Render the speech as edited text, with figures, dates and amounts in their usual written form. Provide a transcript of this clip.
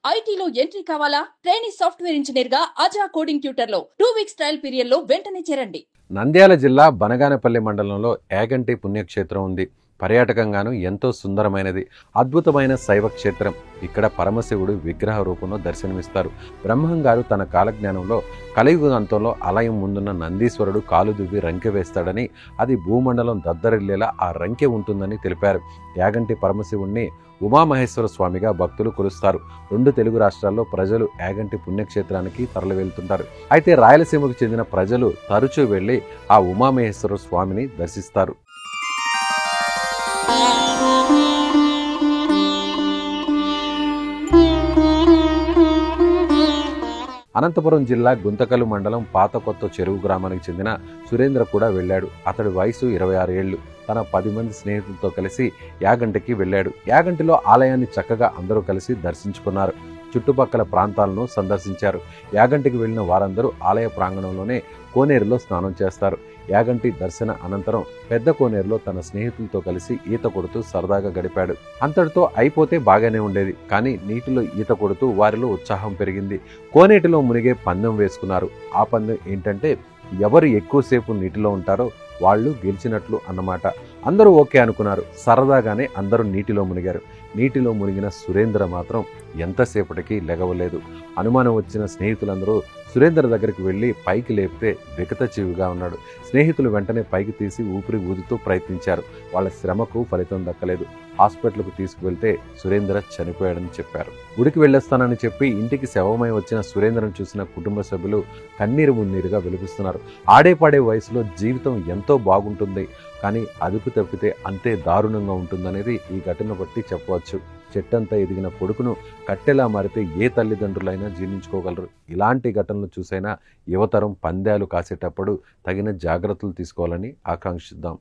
ఐటీలో ఎంట్రీ కావాలా? Trainee software engineer గా అజా కోడింగ్ ట్యూటర్ లో 2 వీక్స్ ట్రయల్ పీరియడ్ లో వెంటనే చేరండి. నంద్యాల జిల్లా బనగానపల్లి మండలంలో యాగంటి పుణ్యక్షేత్రం ఉంది. పర్యాటకంగాను ఎంతో సుందరమైనది. అద్భుతమైన శైవ క్షేత్రం. ఇక్కడ పరమశివుడు విగ్రహ రూపంలో దర్శనమిస్తారు. బ్రహ్మంగారు తన కాలజ్ఞానంలో కలియుగ అంతంలో ఆలయం ముందున్న నందీశ్వరుడు కాలు దువ్వి రంకె వేస్తాడని, అది భూమండలం దద్దరిల్లేలా ఆ రంకె ఉంటుందని తెలిపారు. యాగంటి పరమశివుణ్ణి ఉమామహేశ్వర స్వామిగా భక్తులు కొలుస్తారు. 2 తెలుగు రాష్ట్రాల్లో ప్రజలు యాగంటి పుణ్యక్షేత్రానికి తరలి వెళ్తుంటారు. అయితే రాయలసీమకు చెందిన ప్రజలు తరచూ వెళ్లి ఆ ఉమామహేశ్వర స్వామిని దర్శిస్తారు. అనంతపురం జిల్లా గుంతకల్ మండలం పాత కొత్త చెరువు గ్రామానికి చెందిన సురేంద్ర కూడా వెళ్ళాడు. అతడి వయసు 26 ఏళ్లు. తన 10 మంది స్నేహితులతో కలిసి యాగంటికి వెళ్ళాడు. యాగంటిలో ఆలయాన్ని చక్కగా అందరూ కలిసి దర్శించుకున్నారు. చుట్టుపక్కల ప్రాంతాలను సందర్శించారు. యాగంటికి వెళ్లిన వారందరూ ఆలయ ప్రాంగణంలోనే కోనేరులో స్నానం చేస్తారు. యాగంటి దర్శన అనంతరం పెద్ద కోనేరులో తన స్నేహితులతో కలిసి ఈత కొడుతూ సరదాగా గడిపాడు. అంతటితో అయిపోతే బాగానే ఉండేది. కానీ నీటిలో ఈత కొడుతూ వారిలో ఉత్సాహం పెరిగింది. కోనేటిలో మునిగే పందెం వేసుకున్నారు. ఆ పందెం ఏంటంటే ఎవరు ఎక్కువసేపు నీటిలో ఉంటారో వాళ్ళు గెలిచినట్లు అన్నమాట. అందరూ ఓకే అనుకున్నారు. సరదాగానే అందరూ నీటిలో మునిగారు. నీటిలో మునిగిన సురేంద్ర మాత్రం ఎంతసేపటికి లెగవలేదు. అనుమానం వచ్చిన స్నేహితులందరూ సురేంద్ర దగ్గరికి వెళ్లి పైకి లేపితే వికతజీవిగా ఉన్నాడు. స్నేహితులు వెంటనే పైకి తీసి ఊపిరి ఊదుతూ ప్రయత్నించారు. వాళ్ళ శ్రమకు ఫలితం దక్కలేదు. హాస్పిటల్కు తీసుకువెళ్తే సురేంద్ర చనిపోయాడని చెప్పారు. గుడికి వెళ్ళొస్తానని చెప్పి ఇంటికి శవమై వచ్చిన సురేంద్రను చూసిన కుటుంబ సభ్యులు కన్నీరు మున్నీరుగా వెలిపిస్తున్నారు. ఆడేపాడే వయసులో జీవితం ఎంతో బాగుంటుంది, కానీ అదుపు తప్పితే అంతే దారుణంగా ఉంటుందనేది ఈ ఘటన బట్టి చెప్పవచ్చు. చెట్టంతా ఎదిగిన కొడుకును కట్టెలా మారితే ఏ తల్లిదండ్రులైనా జీర్ణించుకోగలరు. ఇలాంటి ఘటనలు చూసైనా యువతరం పందాలు కాసేటప్పుడు తగిన జాగ్రత్తలు తీసుకోవాలని ఆకాంక్షిద్దాం.